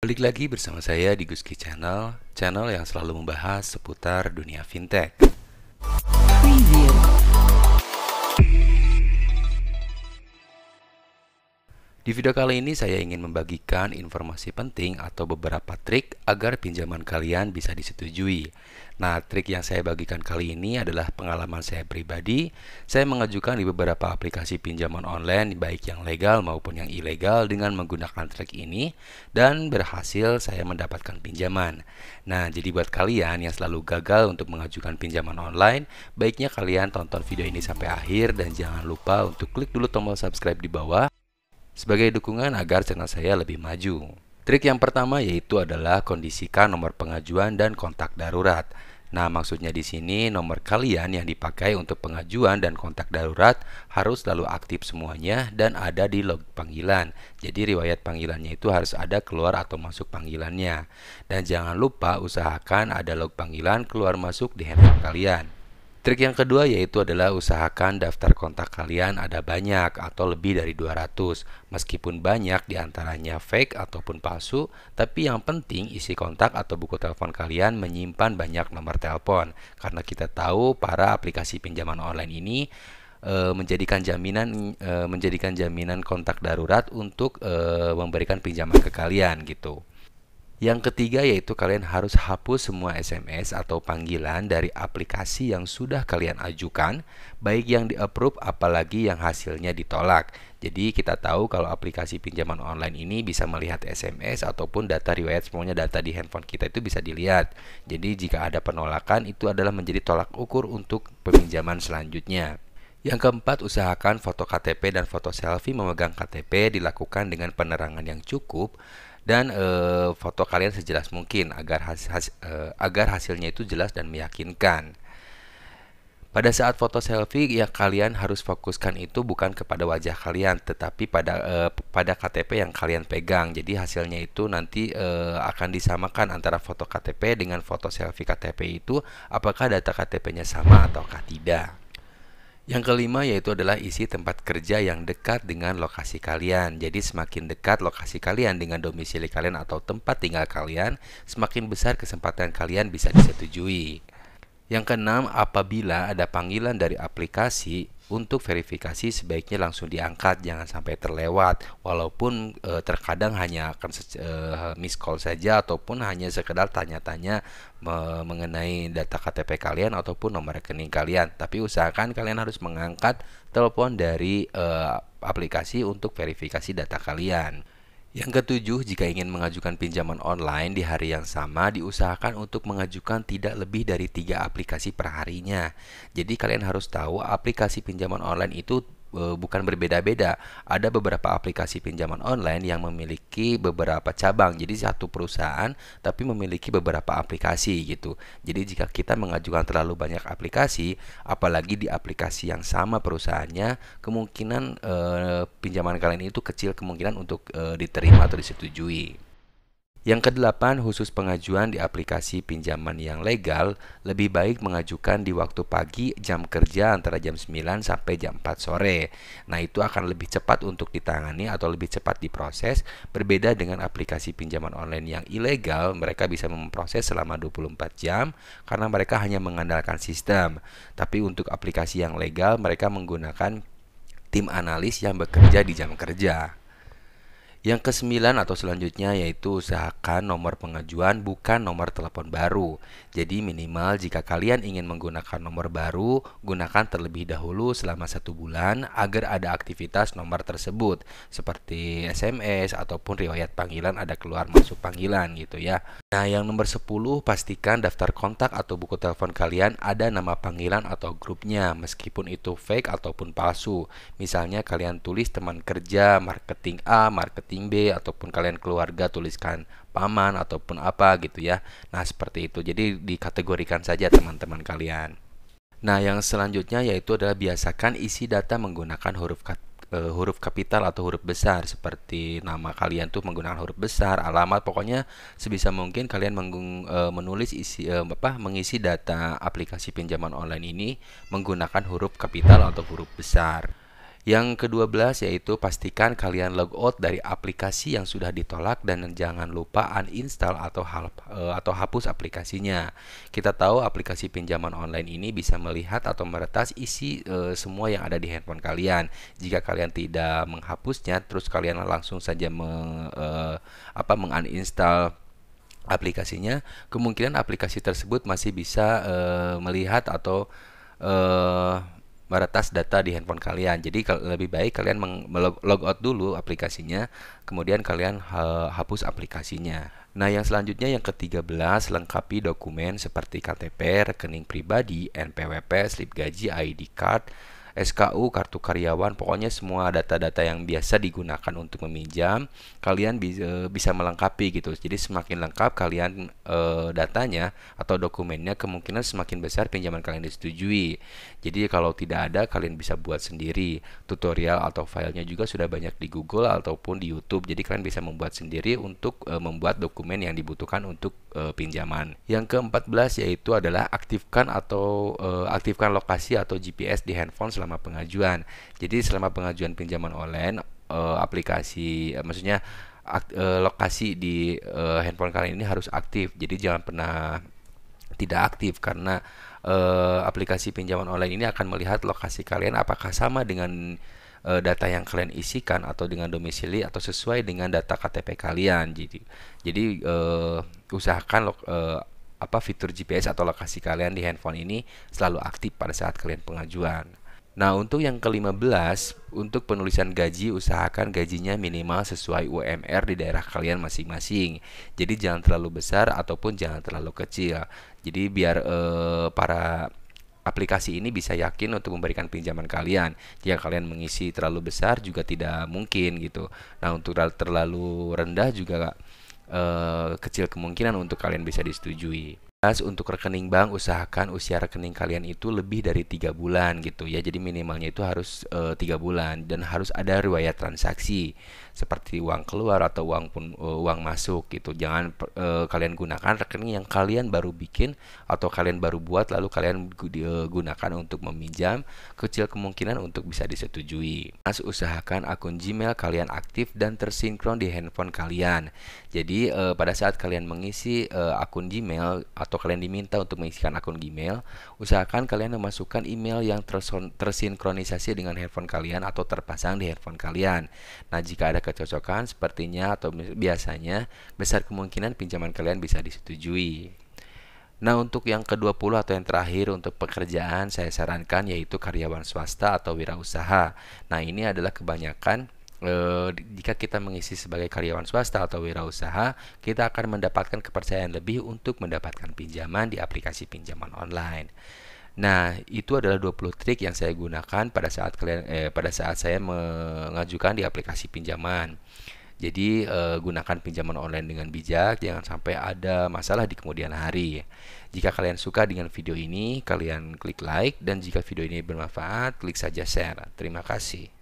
Balik lagi bersama saya di Guski channel yang selalu membahas seputar dunia fintech. Preview. Di video kali ini saya ingin membagikan informasi penting atau beberapa trik agar pinjaman kalian bisa disetujui. Nah, trik yang saya bagikan kali ini adalah pengalaman saya pribadi. Saya mengajukan di beberapa aplikasi pinjaman online baik yang legal maupun yang ilegal dengan menggunakan trik ini dan berhasil saya mendapatkan pinjaman. Nah, jadi buat kalian yang selalu gagal untuk mengajukan pinjaman online, baiknya kalian tonton video ini sampai akhir dan jangan lupa untuk klik dulu tombol subscribe di bawah sebagai dukungan agar channel saya lebih maju. Trik yang pertama yaitu adalah kondisikan nomor pengajuan dan kontak darurat. Nah, maksudnya di sini nomor kalian yang dipakai untuk pengajuan dan kontak darurat harus selalu aktif semuanya dan ada di log panggilan. Jadi riwayat panggilannya itu harus ada keluar atau masuk panggilannya. Dan jangan lupa usahakan ada log panggilan keluar masuk di handphone kalian. Trik yang kedua yaitu adalah usahakan daftar kontak kalian ada banyak atau lebih dari 200. Meskipun banyak diantaranya fake ataupun palsu, tapi yang penting isi kontak atau buku telepon kalian menyimpan banyak nomor telepon. Karena kita tahu para aplikasi pinjaman online ini menjadikan jaminan kontak darurat untuk memberikan pinjaman ke kalian gitu. Yang ketiga yaitu kalian harus hapus semua SMS atau panggilan dari aplikasi yang sudah kalian ajukan, baik yang di-approve apalagi yang hasilnya ditolak. Jadi kita tahu kalau aplikasi pinjaman online ini bisa melihat SMS ataupun data riwayat, semuanya data di handphone kita itu bisa dilihat. Jadi jika ada penolakan itu adalah menjadi tolak ukur untuk peminjaman selanjutnya. Yang keempat, usahakan foto KTP dan foto selfie memegang KTP dilakukan dengan penerangan yang cukup dan foto kalian sejelas mungkin agar hasilnya itu jelas dan meyakinkan. Pada saat foto selfie yang kalian harus fokuskan itu bukan kepada wajah kalian tetapi pada KTP yang kalian pegang. Jadi hasilnya itu nanti akan disamakan antara foto KTP dengan foto selfie KTP itu, apakah data KTP-nya sama ataukah tidak. Yang kelima yaitu adalah isi tempat kerja yang dekat dengan lokasi kalian. Jadi semakin dekat lokasi kalian dengan domisili kalian atau tempat tinggal kalian, semakin besar kesempatan kalian bisa disetujui. Yang keenam, apabila ada panggilan dari aplikasi untuk verifikasi sebaiknya langsung diangkat, jangan sampai terlewat. Walaupun terkadang hanya akan miss call saja ataupun hanya sekedar tanya-tanya mengenai data KTP kalian ataupun nomor rekening kalian. Tapi usahakan kalian harus mengangkat telepon dari aplikasi untuk verifikasi data kalian. Yang ketujuh, jika ingin mengajukan pinjaman online di hari yang sama, diusahakan untuk mengajukan tidak lebih dari 3 aplikasi per harinya. Jadi kalian harus tahu aplikasi pinjaman online itu bukan berbeda-beda. Ada beberapa aplikasi pinjaman online yang memiliki beberapa cabang. Jadi satu perusahaan tapi memiliki beberapa aplikasi gitu. Jadi jika kita mengajukan terlalu banyak aplikasi, apalagi di aplikasi yang sama perusahaannya, kemungkinan pinjaman kalian itu kecil kemungkinan untuk diterima atau disetujui. Yang kedelapan, khusus pengajuan di aplikasi pinjaman yang legal, lebih baik mengajukan di waktu pagi jam kerja antara jam 9 sampai jam 4 sore. Nah, itu akan lebih cepat untuk ditangani atau lebih cepat diproses, berbeda dengan aplikasi pinjaman online yang ilegal, mereka bisa memproses selama 24 jam karena mereka hanya mengandalkan sistem. Tapi untuk aplikasi yang legal, mereka menggunakan tim analis yang bekerja di jam kerja. Yang kesembilan atau selanjutnya yaitu usahakan nomor pengajuan bukan nomor telepon baru. Jadi minimal jika kalian ingin menggunakan nomor baru, gunakan terlebih dahulu selama 1 bulan agar ada aktivitas nomor tersebut seperti SMS ataupun riwayat panggilan ada keluar masuk panggilan gitu ya. Nah, yang nomor 10, pastikan daftar kontak atau buku telepon kalian ada nama panggilan atau grupnya meskipun itu fake ataupun palsu. Misalnya kalian tulis teman kerja, marketing A, marketing B, ataupun kalian keluarga tuliskan paman ataupun apa gitu ya. Nah, seperti itu. Jadi dikategorikan saja teman-teman kalian. Nah, yang selanjutnya yaitu adalah biasakan isi data menggunakan huruf kapital atau huruf besar, seperti nama kalian tuh menggunakan huruf besar, alamat, pokoknya sebisa mungkin kalian mengisi data aplikasi pinjaman online ini menggunakan huruf kapital atau huruf besar. Yang ke-12 yaitu pastikan kalian logout dari aplikasi yang sudah ditolak dan jangan lupa uninstall atau hapus aplikasinya. Kita tahu aplikasi pinjaman online ini bisa melihat atau meretas isi semua yang ada di handphone kalian. Jika kalian tidak menghapusnya, terus kalian langsung saja menguninstall aplikasinya, kemungkinan aplikasi tersebut masih bisa melihat atau eh, meretas data di handphone kalian. Jadi lebih baik kalian logout dulu aplikasinya, kemudian kalian hapus aplikasinya. Nah, yang selanjutnya yang ke-13, lengkapi dokumen seperti KTP, rekening pribadi, NPWP, slip gaji, ID card, SKU, kartu karyawan, pokoknya semua data-data yang biasa digunakan untuk meminjam, kalian bisa melengkapi gitu. Jadi semakin lengkap kalian datanya atau dokumennya, kemungkinan semakin besar pinjaman kalian disetujui. Jadi kalau tidak ada, kalian bisa buat sendiri. Tutorial atau filenya juga sudah banyak di Google ataupun di YouTube. Jadi kalian bisa membuat sendiri untuk membuat dokumen yang dibutuhkan untuk pinjaman. Yang ke-14 yaitu adalah aktifkan lokasi atau GPS di handphone selama pengajuan. Jadi selama pengajuan pinjaman online, lokasi di handphone kalian ini harus aktif. Jadi jangan pernah tidak aktif, karena aplikasi pinjaman online ini akan melihat lokasi kalian apakah sama dengan data yang kalian isikan atau dengan domisili atau sesuai dengan data KTP kalian. Jadi usahakan fitur GPS atau lokasi kalian di handphone ini selalu aktif pada saat kalian pengajuan. Nah, untuk yang ke-15, untuk penulisan gaji, usahakan gajinya minimal sesuai UMR di daerah kalian masing-masing. Jadi jangan terlalu besar ataupun jangan terlalu kecil. Jadi biar para aplikasi ini bisa yakin untuk memberikan pinjaman kalian. Jika kalian mengisi terlalu besar juga tidak mungkin gitu. Nah, untuk terlalu rendah juga kecil kemungkinan untuk kalian bisa disetujui. Untuk rekening bank, usahakan usia rekening kalian itu lebih dari 3 bulan gitu ya. Jadi minimalnya itu harus 3 bulan dan harus ada riwayat transaksi seperti uang keluar atau uang masuk gitu. Jangan kalian gunakan rekening yang kalian baru bikin atau kalian baru buat lalu kalian gunakan untuk meminjam, kecil kemungkinan untuk bisa disetujui. Usahakan akun Gmail kalian aktif dan tersinkron di handphone kalian. Jadi pada saat kalian mengisi akun Gmail atau kalian diminta untuk mengisikan akun Gmail, usahakan kalian memasukkan email yang tersinkronisasi dengan handphone kalian atau terpasang di handphone kalian. Nah, jika ada kecocokan sepertinya atau biasanya, besar kemungkinan pinjaman kalian bisa disetujui. Nah, untuk yang ke-20 atau yang terakhir untuk pekerjaan, saya sarankan yaitu karyawan swasta atau wirausaha. Nah, ini adalah kebanyakan jika kita mengisi sebagai karyawan swasta atau wirausaha, kita akan mendapatkan kepercayaan lebih untuk mendapatkan pinjaman di aplikasi pinjaman online. Nah, itu adalah 20 trik yang saya gunakan pada saat saya mengajukan di aplikasi pinjaman. Jadi gunakan pinjaman online dengan bijak, jangan sampai ada masalah di kemudian hari. Jika kalian suka dengan video ini, kalian klik like, dan jika video ini bermanfaat, klik saja share. Terima kasih.